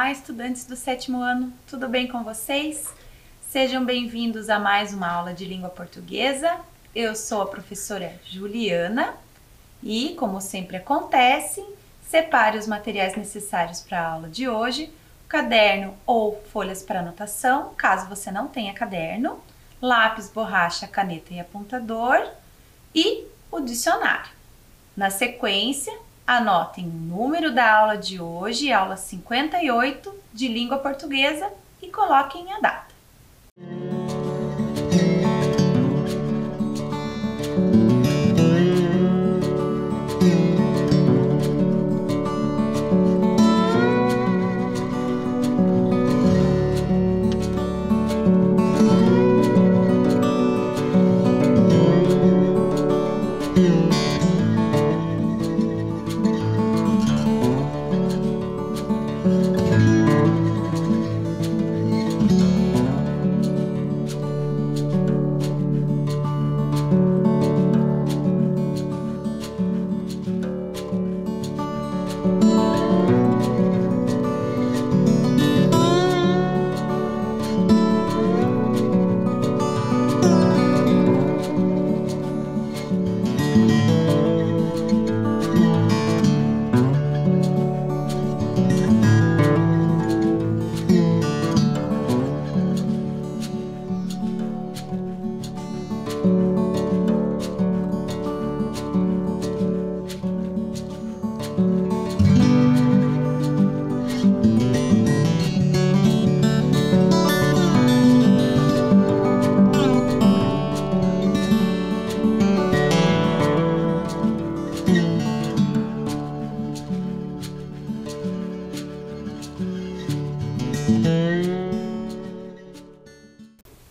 Olá, estudantes do 7º ano, tudo bem com vocês? Sejam bem-vindos a mais uma aula de língua portuguesa. Eu sou a professora Juliana e, como sempre acontece, separe os materiais necessários para a aula de hoje, o caderno ou folhas para anotação, caso você não tenha caderno, lápis, borracha, caneta e apontador e o dicionário. Na sequência, anotem o número da aula de hoje, aula 58 de língua portuguesa, e coloquem a data.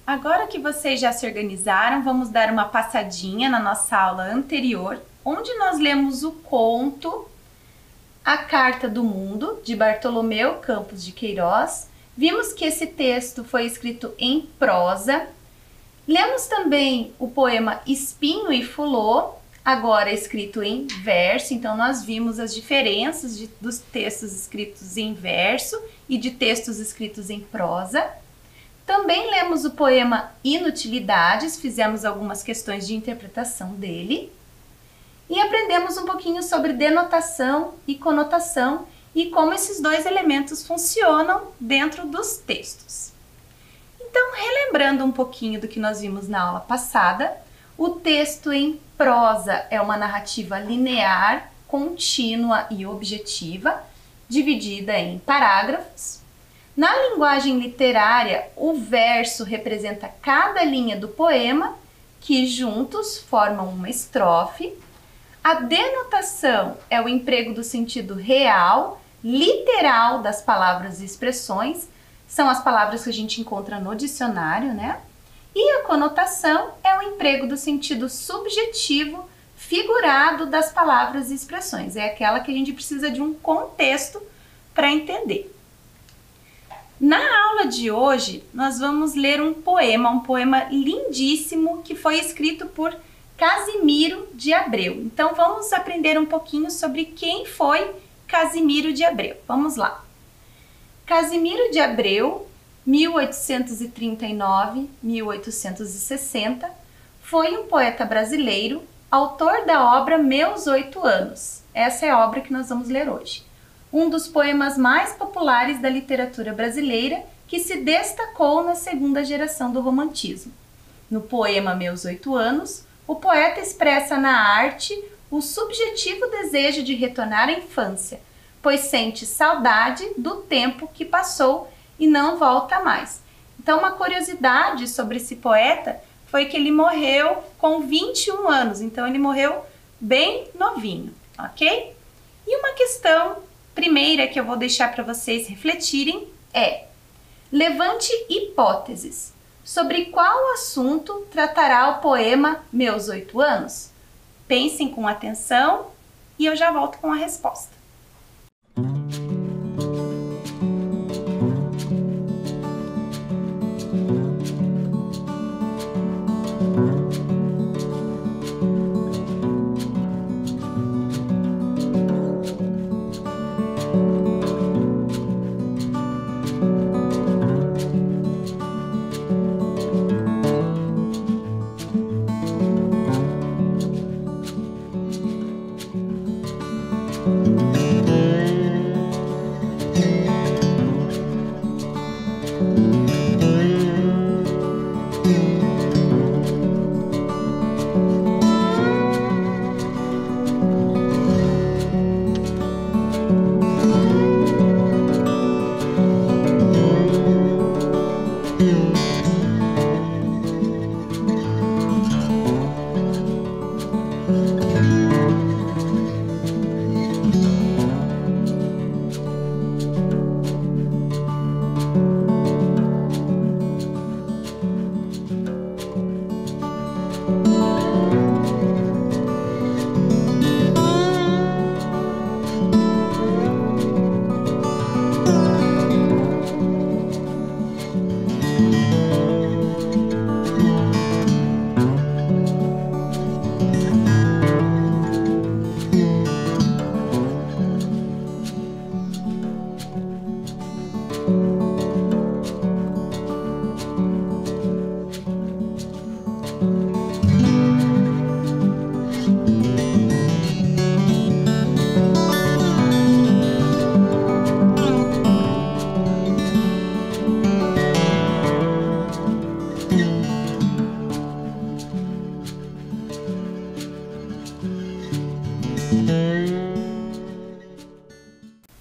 Agora que vocês já se organizaram, vamos dar uma passadinha na nossa aula anterior, onde nós lemos o conto A Carta do Mundo, de Bartolomeu Campos de Queiroz. Vimos que esse texto foi escrito em prosa. Lemos também o poema Espinho e Fulô, agora escrito em verso. Então, nós vimos as diferenças dos textos escritos em verso e de textos escritos em prosa. Também lemos o poema Inutilidades, fizemos algumas questões de interpretação dele. E aprendemos um pouquinho sobre denotação e conotação e como esses dois elementos funcionam dentro dos textos. Então, relembrando um pouquinho do que nós vimos na aula passada, o texto em prosa é uma narrativa linear, contínua e objetiva, dividida em parágrafos. Na linguagem literária, o verso representa cada linha do poema, que juntos formam uma estrofe. A denotação é o emprego do sentido real, literal das palavras e expressões, são as palavras que a gente encontra no dicionário, né? E a conotação é o emprego do sentido subjetivo, figurado das palavras e expressões. É aquela que a gente precisa de um contexto para entender. Na aula de hoje, nós vamos ler um poema lindíssimo que foi escrito por Casimiro de Abreu. Então, vamos aprender um pouquinho sobre quem foi Casimiro de Abreu. Vamos lá. Casimiro de Abreu, 1839-1860, foi um poeta brasileiro, autor da obra Meus 8 Anos. Essa é a obra que nós vamos ler hoje. Um dos poemas mais populares da literatura brasileira, que se destacou na segunda geração do romantismo. No poema Meus 8 Anos, o poeta expressa na arte o subjetivo desejo de retornar à infância, pois sente saudade do tempo que passou e não volta mais. Então, uma curiosidade sobre esse poeta foi que ele morreu com 21 anos, então ele morreu bem novinho, ok? E uma questão primeira que eu vou deixar para vocês refletirem é: levante hipóteses. Sobre qual assunto tratará o poema Meus 8 Anos? Pensem com atenção e eu já volto com a resposta.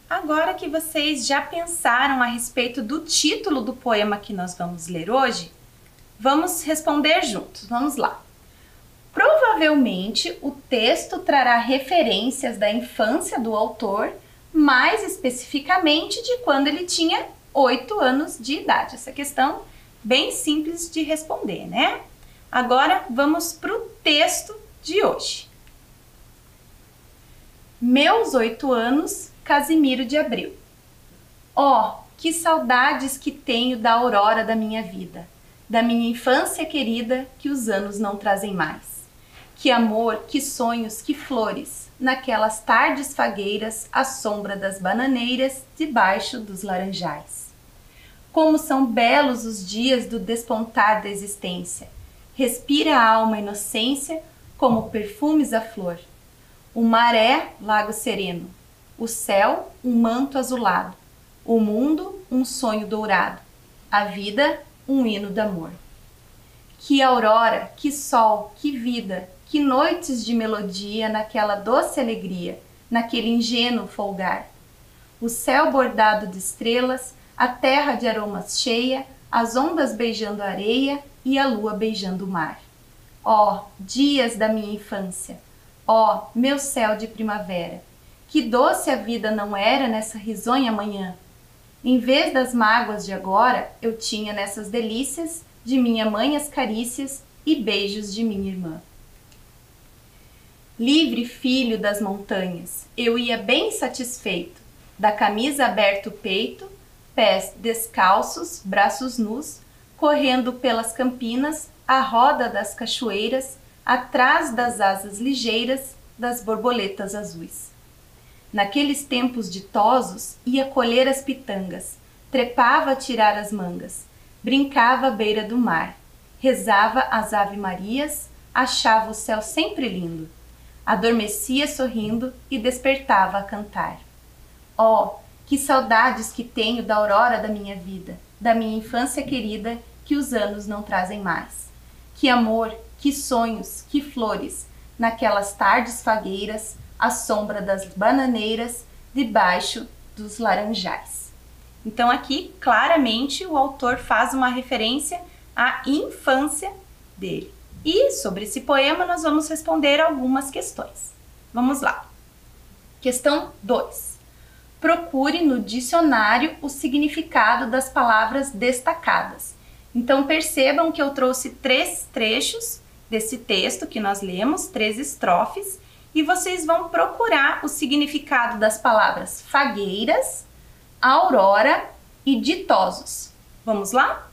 Agora que vocês já pensaram a respeito do título do poema que nós vamos ler hoje, vamos responder juntos. Vamos lá. Provavelmente o texto trará referências da infância do autor, mais especificamente de quando ele tinha 8 anos de idade. Essa questão bem simples de responder, né? Agora vamos para o texto de hoje. Meus 8 anos, Casimiro de Abreu. Oh, que saudades que tenho da aurora da minha vida, da minha infância querida que os anos não trazem mais. Que amor, que sonhos, que flores, naquelas tardes fagueiras à sombra das bananeiras, debaixo dos laranjais. Como são belos os dias do despontar da existência, respira a alma a inocência como perfumes a flor. O mar é lago sereno, o céu um manto azulado, o mundo um sonho dourado, a vida um hino de amor. Que aurora, que sol, que vida, que noites de melodia naquela doce alegria, naquele ingênuo folgar. O céu bordado de estrelas, a terra de aromas cheia, as ondas beijando a areia e a lua beijando o mar. Ó, dias da minha infância! Ó, meu céu de primavera! Que doce a vida não era nessa risonha manhã! Em vez das mágoas de agora, eu tinha nessas delícias de minha mãe as carícias e beijos de minha irmã. Livre filho das montanhas, eu ia bem satisfeito, da camisa aberta o peito, pés descalços, braços nus, correndo pelas campinas, à roda das cachoeiras, atrás das asas ligeiras das borboletas azuis. Naqueles tempos ditosos, ia colher as pitangas, trepava a tirar as mangas, brincava à beira do mar, rezava as ave-marias, achava o céu sempre lindo, adormecia sorrindo e despertava a cantar. Oh, que saudades que tenho da aurora da minha vida, da minha infância querida que os anos não trazem mais. Que amor, que sonhos, que flores, naquelas tardes fagueiras, à sombra das bananeiras, debaixo dos laranjais. Então aqui, claramente, o autor faz uma referência à infância dele. E sobre esse poema nós vamos responder algumas questões. Vamos lá. Questão 2. Procure no dicionário o significado das palavras destacadas. Então percebam que eu trouxe 3 trechos desse texto que nós lemos, 3 estrofes, e vocês vão procurar o significado das palavras fagueiras, aurora e ditosos. Vamos lá?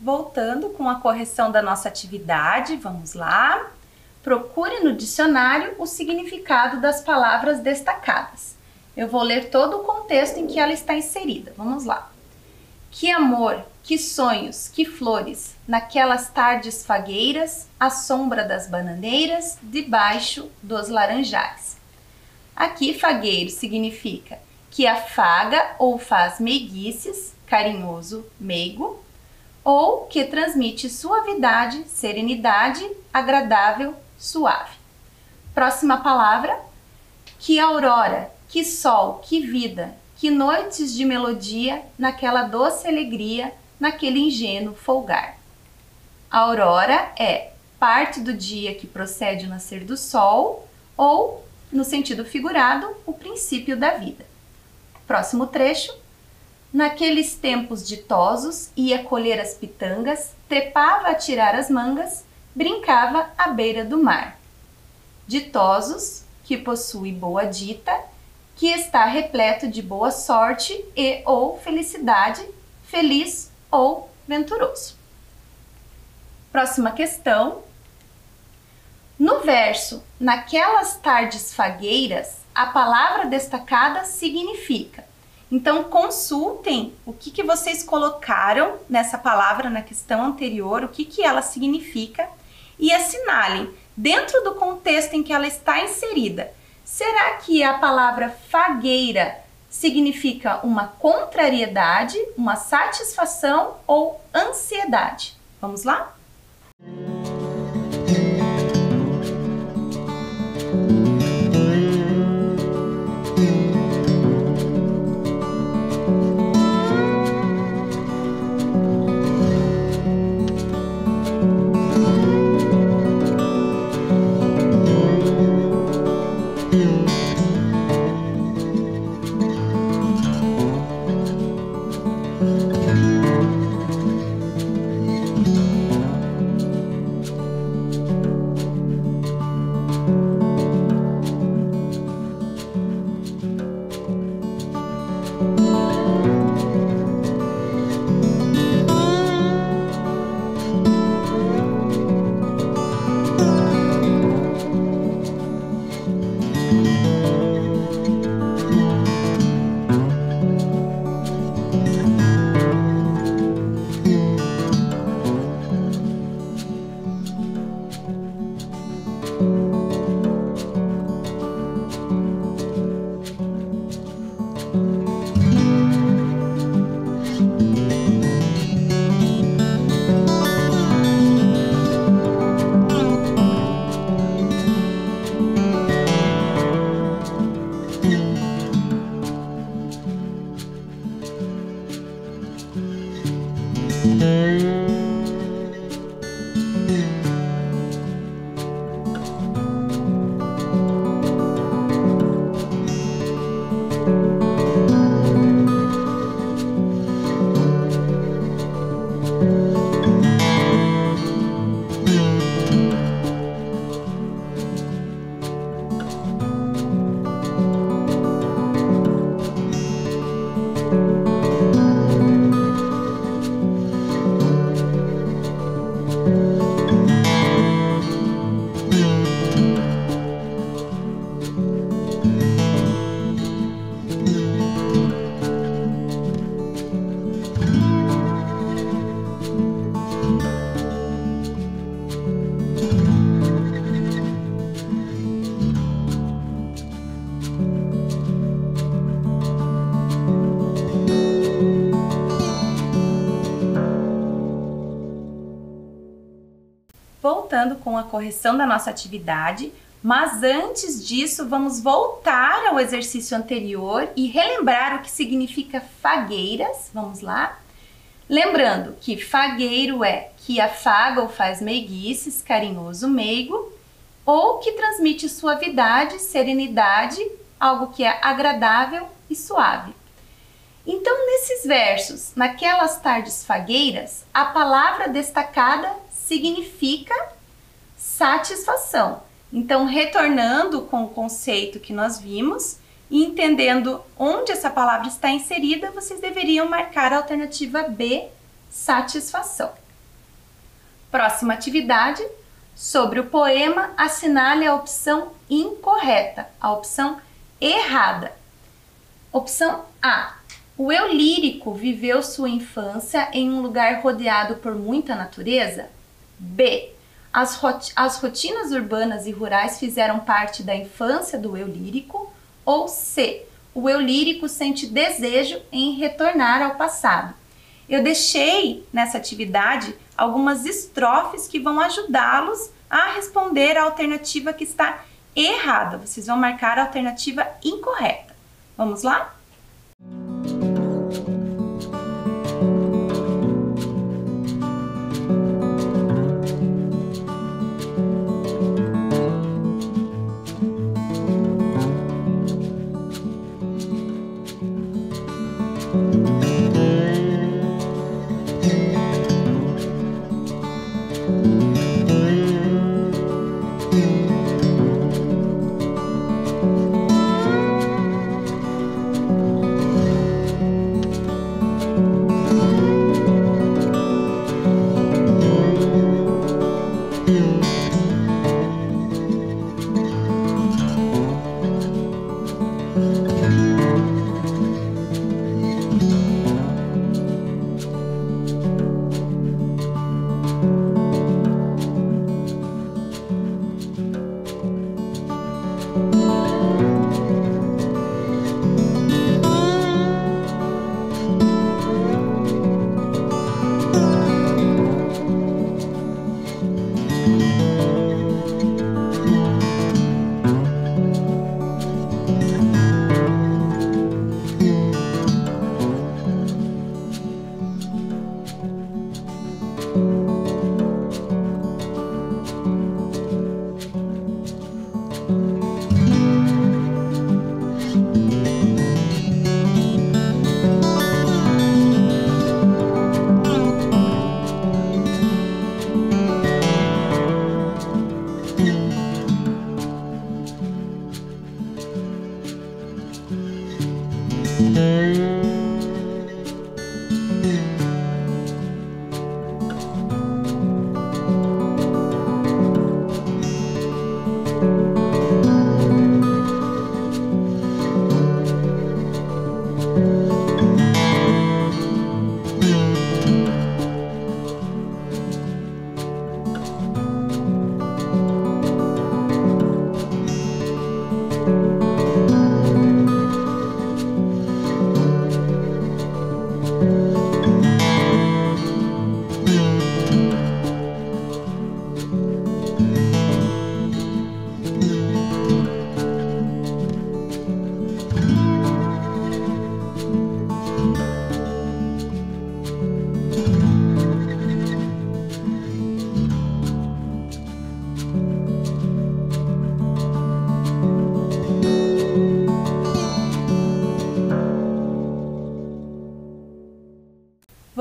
Voltando com a correção da nossa atividade, vamos lá. Procure no dicionário o significado das palavras destacadas. Eu vou ler todo o contexto em que ela está inserida. Vamos lá. Que amor, que sonhos, que flores, naquelas tardes fagueiras, à sombra das bananeiras, debaixo dos laranjais. Aqui, fagueiro significa que afaga ou faz meiguices, carinhoso, meigo, ou que transmite suavidade, serenidade, agradável, suave. Próxima palavra, que aurora, que sol, que vida, que noites de melodia, naquela doce alegria, naquele ingênuo folgar. A aurora é parte do dia que procede o nascer do sol, ou, no sentido figurado, o princípio da vida. Próximo trecho. Naqueles tempos ditosos, ia colher as pitangas, trepava a tirar as mangas, brincava à beira do mar. Ditosos, que possui boa dita, que está repleto de boa sorte e ou felicidade, feliz ou venturoso. Próxima questão. No verso, naquelas tardes fagueiras, a palavra destacada significa. Então, consultem o que vocês colocaram nessa palavra na questão anterior, o que ela significa, e assinalem dentro do contexto em que ela está inserida. Será que a palavra fagueira significa uma contrariedade, uma satisfação ou ansiedade? Vamos lá? Voltando com a correção da nossa atividade, mas antes disso vamos voltar ao exercício anterior e relembrar o que significa fagueiras. Vamos lá? Lembrando que fagueiro é que afaga ou faz meiguices, carinhoso, meigo, ou que transmite suavidade, serenidade, algo que é agradável e suave. Então, nesses versos, naquelas tardes fagueiras, a palavra destacada significa satisfação. Então, retornando com o conceito que nós vimos e entendendo onde essa palavra está inserida, vocês deveriam marcar a alternativa B, satisfação. Próxima atividade, sobre o poema, assinale a opção incorreta, a opção errada. Opção A. O eu lírico viveu sua infância em um lugar rodeado por muita natureza? B. As rotinas urbanas e rurais fizeram parte da infância do eu lírico? Ou C. O eu lírico sente desejo em retornar ao passado? Eu deixei nessa atividade algumas estrofes que vão ajudá-los a responder a alternativa que está errada. Vocês vão marcar a alternativa incorreta. Vamos lá?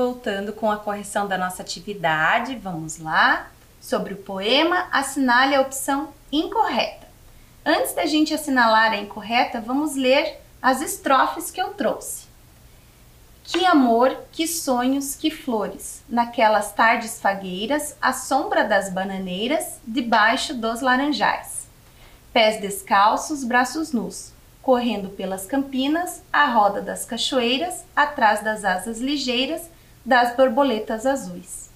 Voltando com a correção da nossa atividade, vamos lá. Sobre o poema, assinale a opção incorreta. Antes da gente assinalar a incorreta, vamos ler as estrofes que eu trouxe. Que amor, que sonhos, que flores, naquelas tardes fagueiras, à sombra das bananeiras, debaixo dos laranjais. Pés descalços, braços nus, correndo pelas campinas, à roda das cachoeiras, atrás das asas ligeiras, das borboletas azuis.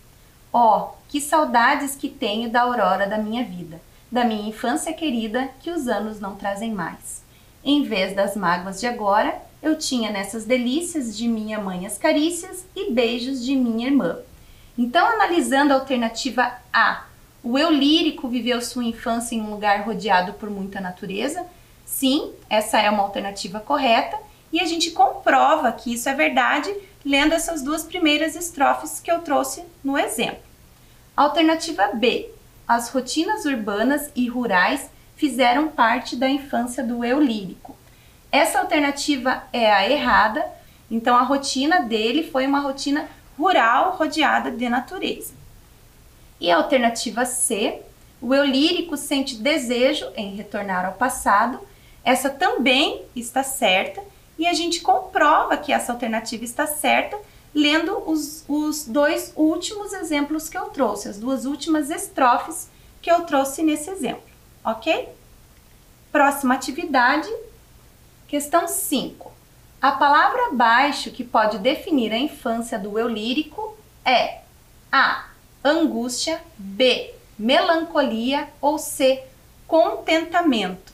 Oh, que saudades que tenho da aurora da minha vida, da minha infância querida que os anos não trazem mais. Em vez das mágoas de agora, eu tinha nessas delícias de minha mãe as carícias e beijos de minha irmã. Então, analisando a alternativa A, o eu lírico viveu sua infância em um lugar rodeado por muita natureza. Sim, essa é uma alternativa correta e a gente comprova que isso é verdade lendo essas duas primeiras estrofes que eu trouxe no exemplo. Alternativa B, as rotinas urbanas e rurais fizeram parte da infância do eu lírico. Essa alternativa é a errada, então a rotina dele foi uma rotina rural rodeada de natureza. E a alternativa C, o eu lírico sente desejo em retornar ao passado. Essa também está certa e a gente comprova que essa alternativa está certa lendo os dois últimos exemplos que eu trouxe, as duas últimas estrofes que eu trouxe nesse exemplo, ok? Próxima atividade, questão 5. A palavra baixo que pode definir a infância do eu lírico é A, angústia, B, melancolia ou C, contentamento.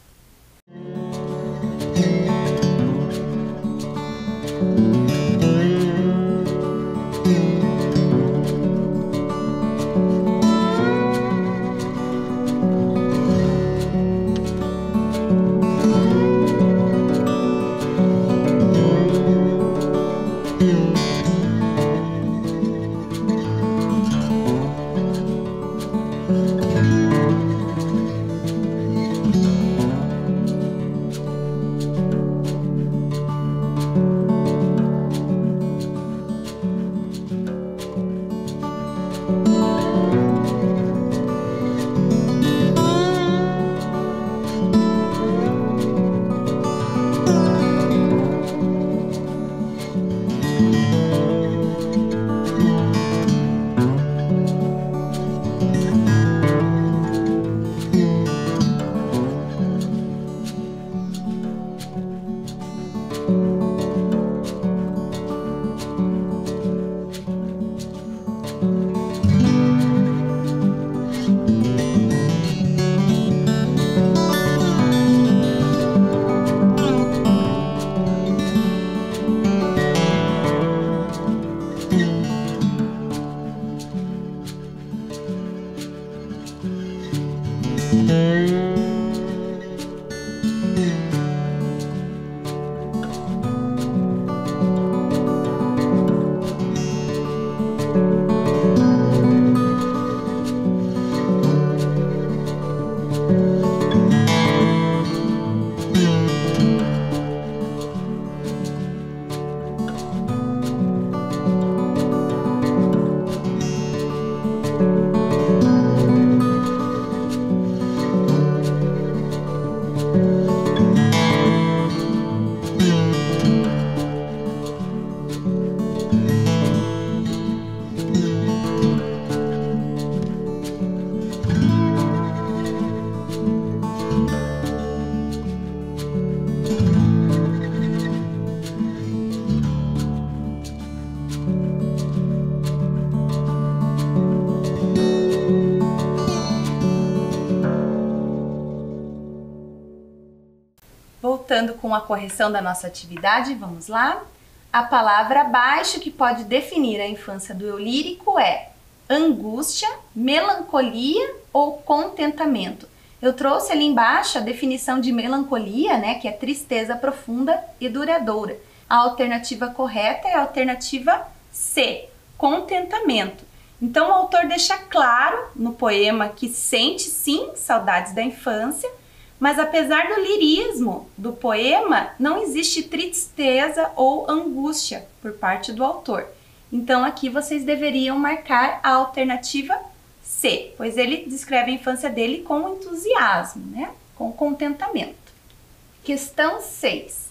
Voltando com a correção da nossa atividade, vamos lá? A palavra abaixo que pode definir a infância do eu lírico é angústia, melancolia ou contentamento. Eu trouxe ali embaixo a definição de melancolia, né, que é tristeza profunda e duradoura. A alternativa correta é a alternativa C, contentamento. Então o autor deixa claro no poema que sente sim saudades da infância, mas apesar do lirismo do poema, não existe tristeza ou angústia por parte do autor. Então aqui vocês deveriam marcar a alternativa C, pois ele descreve a infância dele com entusiasmo, né? Com contentamento. Questão 6.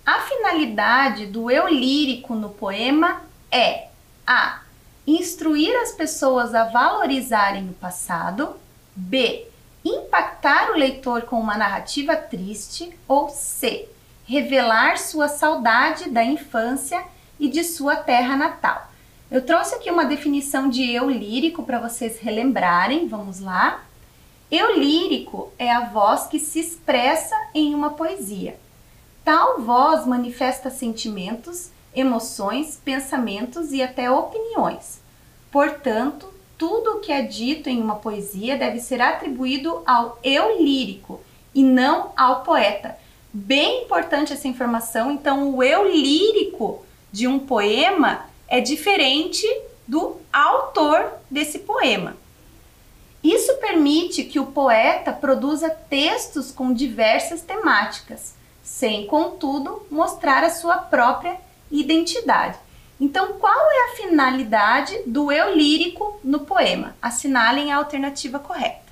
A finalidade do eu lírico no poema é A. Instruir as pessoas a valorizarem o passado. B. Impactar o leitor com uma narrativa triste. Ou C. Revelar sua saudade da infância e de sua terra natal. Eu trouxe aqui uma definição de eu lírico para vocês relembrarem. Vamos lá. Eu lírico é a voz que se expressa em uma poesia. Tal voz manifesta sentimentos, emoções, pensamentos e até opiniões. Portanto, tudo o que é dito em uma poesia deve ser atribuído ao eu lírico e não ao poeta. Bem importante essa informação. Então, o eu lírico de um poema é diferente do autor desse poema. Isso permite que o poeta produza textos com diversas temáticas, sem, contudo, mostrar a sua própria identidade. Então, qual é a finalidade do eu lírico no poema? Assinalem a alternativa correta.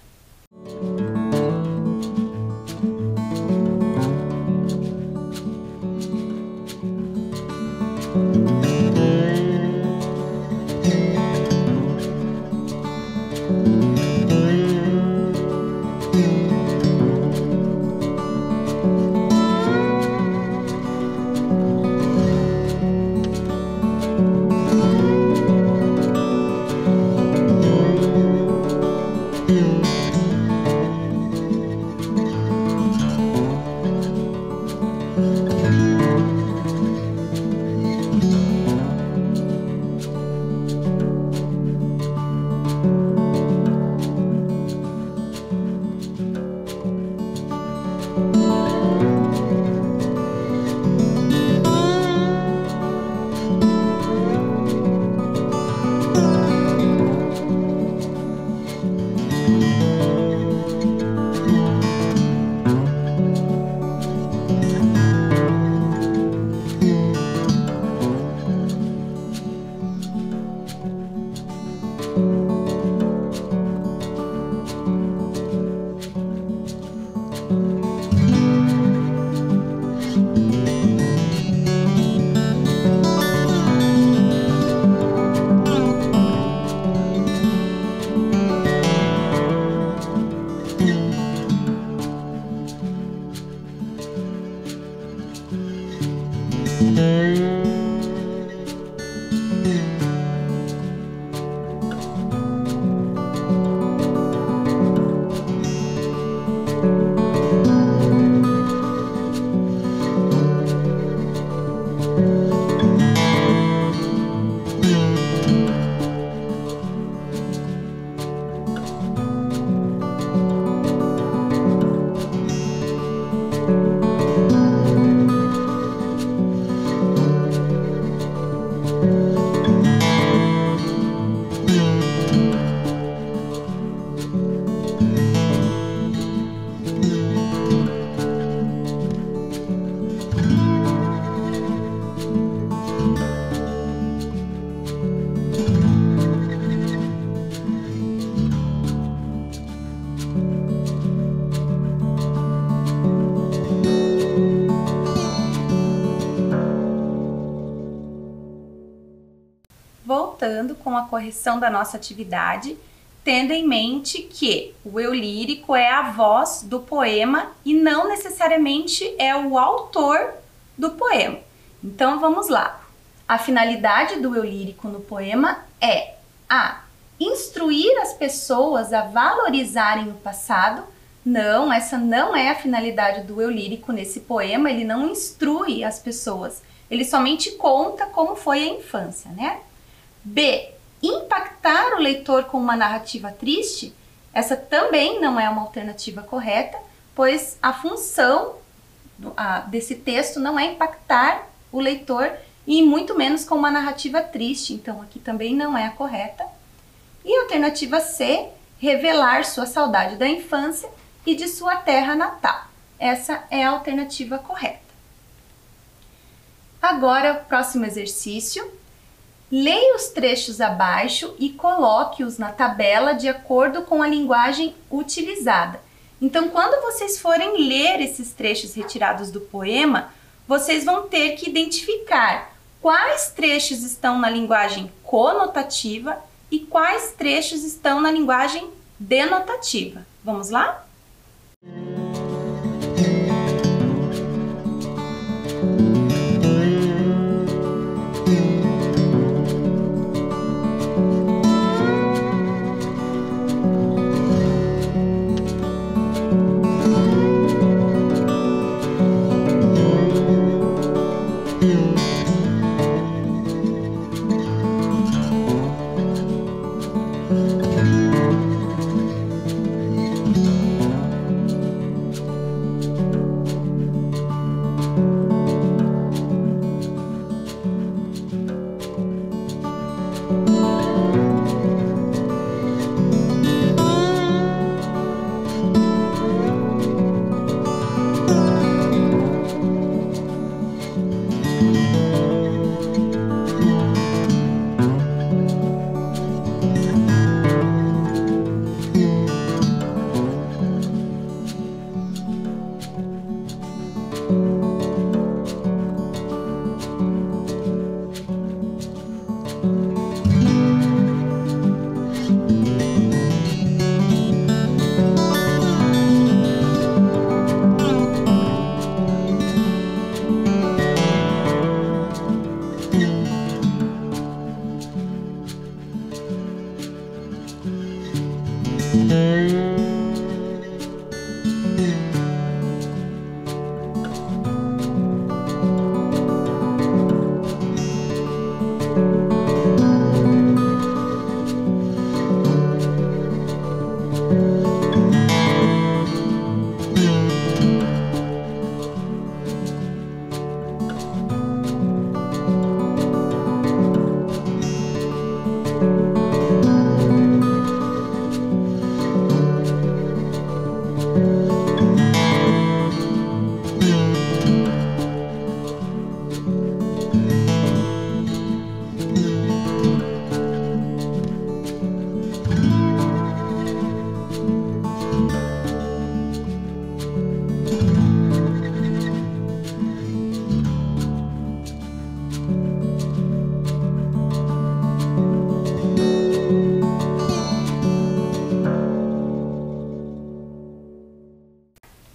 Voltando com a correção da nossa atividade, tendo em mente que o eu lírico é a voz do poema e não necessariamente é o autor do poema. Então vamos lá. A finalidade do eu lírico no poema é A. Instruir as pessoas a valorizarem o passado. Não, essa não é a finalidade do eu lírico nesse poema, ele não instrui as pessoas, ele somente conta como foi a infância, né? B. Impactar o leitor com uma narrativa triste. Essa também não é uma alternativa correta, pois a função desse texto não é impactar o leitor e muito menos com uma narrativa triste, então aqui também não é a correta. E a alternativa C, revelar sua saudade da infância e de sua terra natal. Essa é a alternativa correta. Agora, o próximo exercício. Leia os trechos abaixo e coloque-os na tabela de acordo com a linguagem utilizada. Então, quando vocês forem ler esses trechos retirados do poema, vocês vão ter que identificar quais trechos estão na linguagem conotativa e quais trechos estão na linguagem denotativa. Vamos lá?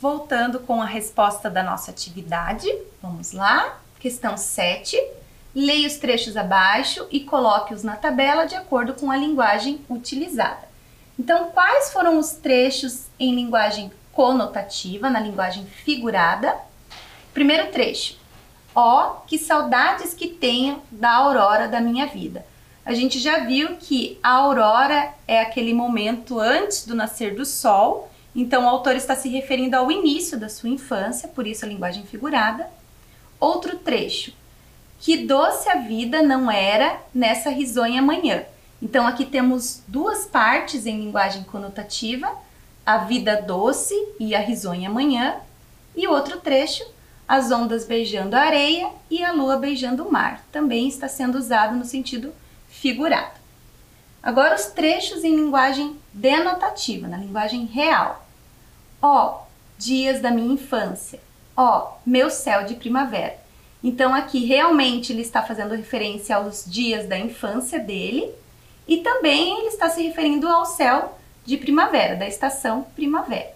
Voltando com a resposta da nossa atividade, vamos lá. Questão 7. Leia os trechos abaixo e coloque-os na tabela de acordo com a linguagem utilizada. Então, quais foram os trechos em linguagem conotativa, na linguagem figurada? Primeiro trecho. Ó, que saudades que tenho da aurora da minha vida. A gente já viu que a aurora é aquele momento antes do nascer do sol. Então, o autor está se referindo ao início da sua infância, por isso a linguagem figurada. Outro trecho. Que doce a vida não era nessa risonha manhã. Então, aqui temos duas partes em linguagem conotativa, a vida doce e a risonha manhã. E o outro trecho, as ondas beijando a areia e a lua beijando o mar. Também está sendo usado no sentido figurado. Agora os trechos em linguagem denotativa, na linguagem real. Ó, dias da minha infância. Ó, meu céu de primavera. Então aqui realmente ele está fazendo referência aos dias da infância dele e também ele está se referindo ao céu de primavera, da estação primavera.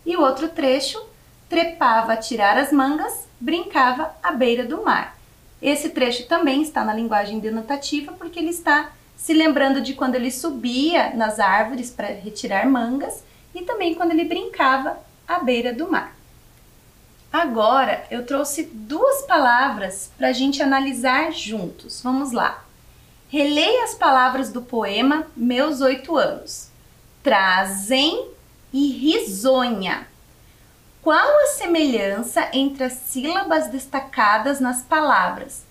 E o outro trecho, trepava a tirar as mangas, brincava à beira do mar. Esse trecho também está na linguagem denotativa porque ele está se lembrando de quando ele subia nas árvores para retirar mangas e também quando ele brincava à beira do mar. Agora eu trouxe duas palavras para a gente analisar juntos. Vamos lá. Releia as palavras do poema Meus 8 anos. Trazem e risonha. Qual a semelhança entre as sílabas destacadas nas palavras?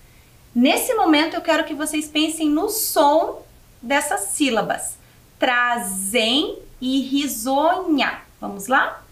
Nesse momento eu quero que vocês pensem no som dessas sílabas. Trazem e risonha. Vamos lá?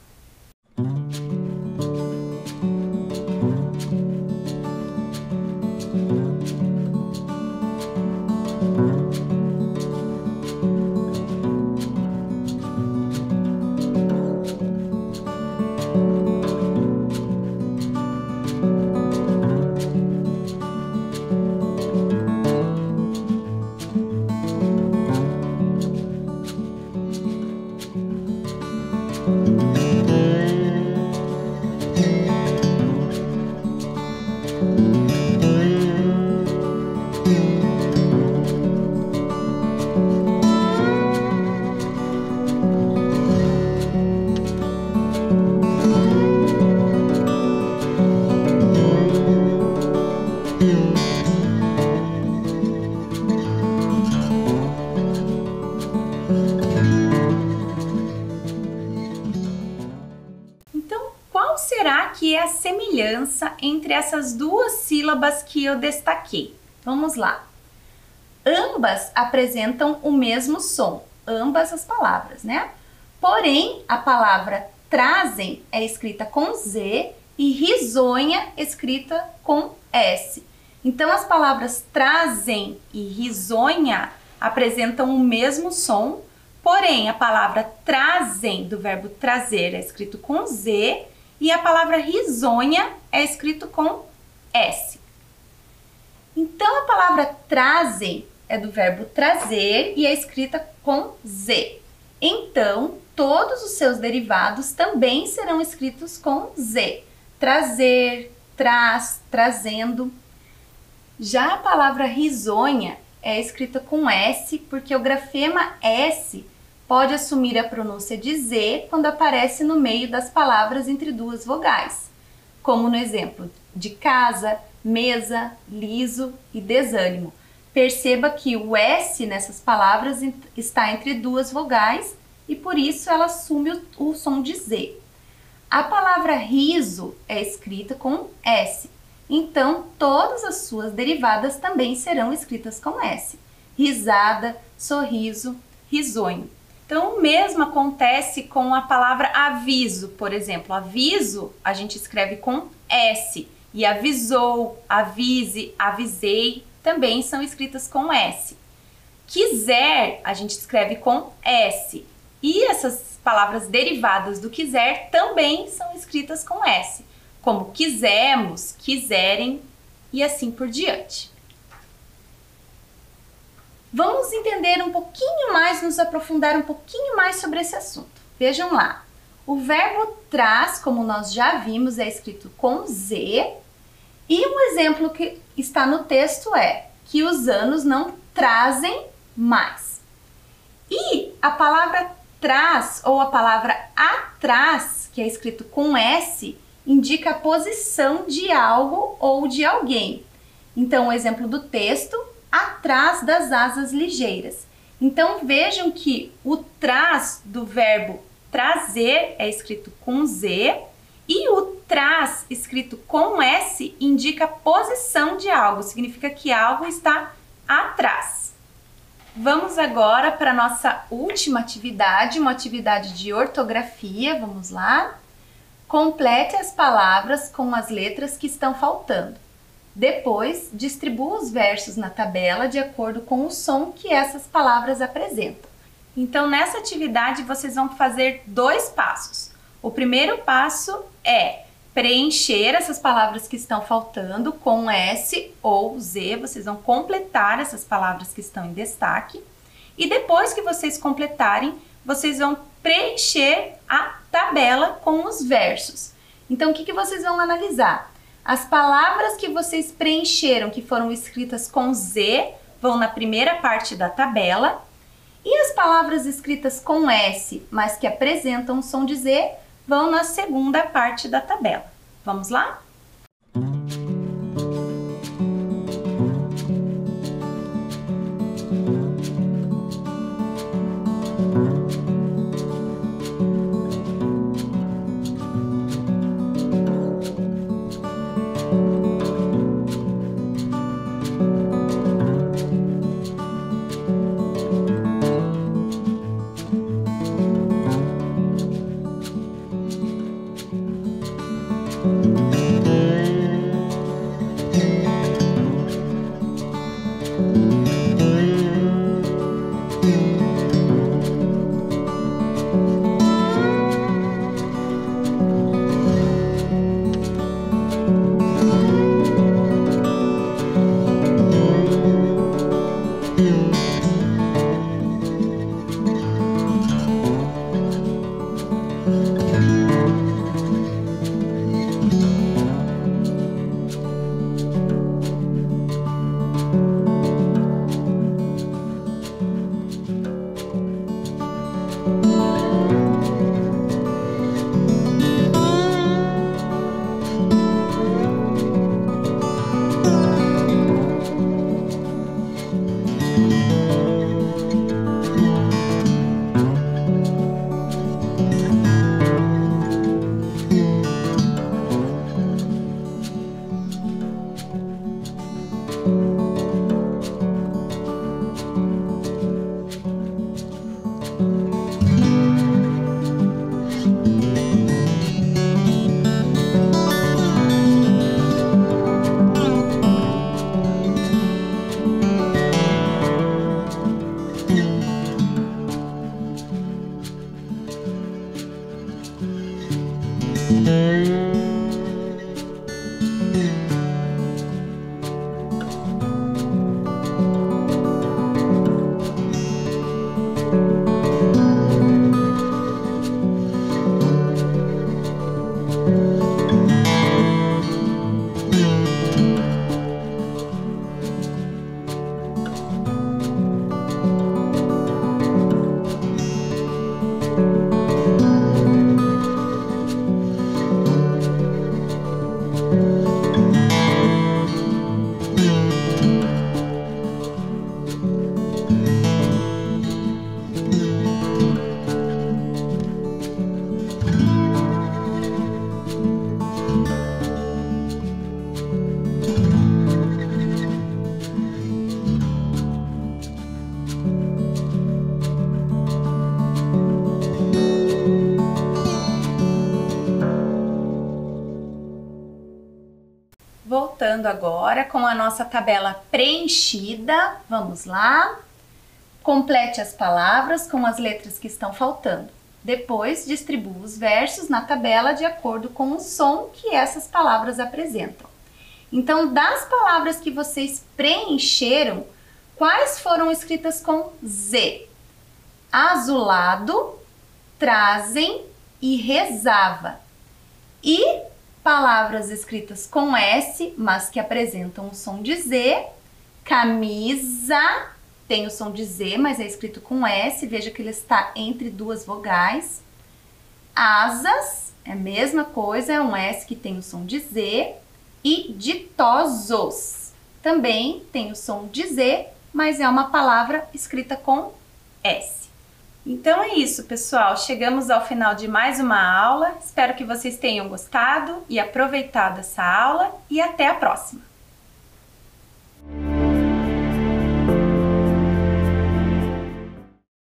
a semelhança entre essas duas sílabas que eu destaquei? Vamos lá. Ambas apresentam o mesmo som, ambas as palavras, né? Porém, a palavra trazem é escrita com Z e risonha escrita com S. Então, as palavras trazem e risonha apresentam o mesmo som, porém, a palavra trazem, do verbo trazer, é escrito com Z e a palavra risonha é escrito com S. Então, a palavra trazem é do verbo trazer e é escrita com Z. Então, todos os seus derivados também serão escritos com Z. Trazer, traz, trazendo. Já a palavra risonha é escrita com S, porque o grafema S pode assumir a pronúncia de Z quando aparece no meio das palavras entre duas vogais, como no exemplo de casa, mesa, liso e desânimo. Perceba que o S nessas palavras está entre duas vogais e por isso ela assume o som de Z. A palavra riso é escrita com S, então todas as suas derivadas também serão escritas com S. Risada, sorriso, risonho. Então o mesmo acontece com a palavra aviso, por exemplo. Aviso a gente escreve com S e avisou, avise, avisei também são escritas com S. Quiser, a gente escreve com S. E essas palavras derivadas do quiser também são escritas com S, como quisemos, quiserem e assim por diante. Vamos entender um pouquinho mais, nos aprofundar um pouquinho mais sobre esse assunto. Vejam lá, o verbo traz, como nós já vimos, é escrito com Z. E um exemplo que está no texto é que os anos não trazem mais. E a palavra traz ou a palavra atrás, que é escrito com S, indica a posição de algo ou de alguém. Então, o exemplo do texto, atrás das asas ligeiras. Então, vejam que o traz do verbo trazer é escrito com Z, e o traz, escrito com S, indica a posição de algo, significa que algo está atrás. Vamos agora para a nossa última atividade, uma atividade de ortografia, vamos lá? Complete as palavras com as letras que estão faltando. Depois, distribua os versos na tabela de acordo com o som que essas palavras apresentam. Então, nessa atividade, vocês vão fazer 2 passos. O primeiro passo é preencher essas palavras que estão faltando com S ou Z. Vocês vão completar essas palavras que estão em destaque. E depois que vocês completarem, vocês vão preencher a tabela com os versos. Então, o que vocês vão analisar? As palavras que vocês preencheram, que foram escritas com Z, vão na primeira parte da tabela. E as palavras escritas com S, mas que apresentam o som de Z, vão na segunda parte da tabela. Vamos lá? voltando agora com a nossa tabela preenchida. Vamos lá. Complete as palavras com as letras que estão faltando. Depois, distribua os versos na tabela de acordo com o som que essas palavras apresentam. Então, das palavras que vocês preencheram, quais foram escritas com Z? Azulado, trazem e rezava. E palavras escritas com S, mas que apresentam o som de Z, camisa, tem o som de Z, mas é escrito com S, veja que ele está entre duas vogais. Asas, é a mesma coisa, é um S que tem o som de Z. E ditosos, também tem o som de Z, mas é uma palavra escrita com S. Então é isso, pessoal. Chegamos ao final de mais uma aula. Espero que vocês tenham gostado e aproveitado essa aula e até a próxima!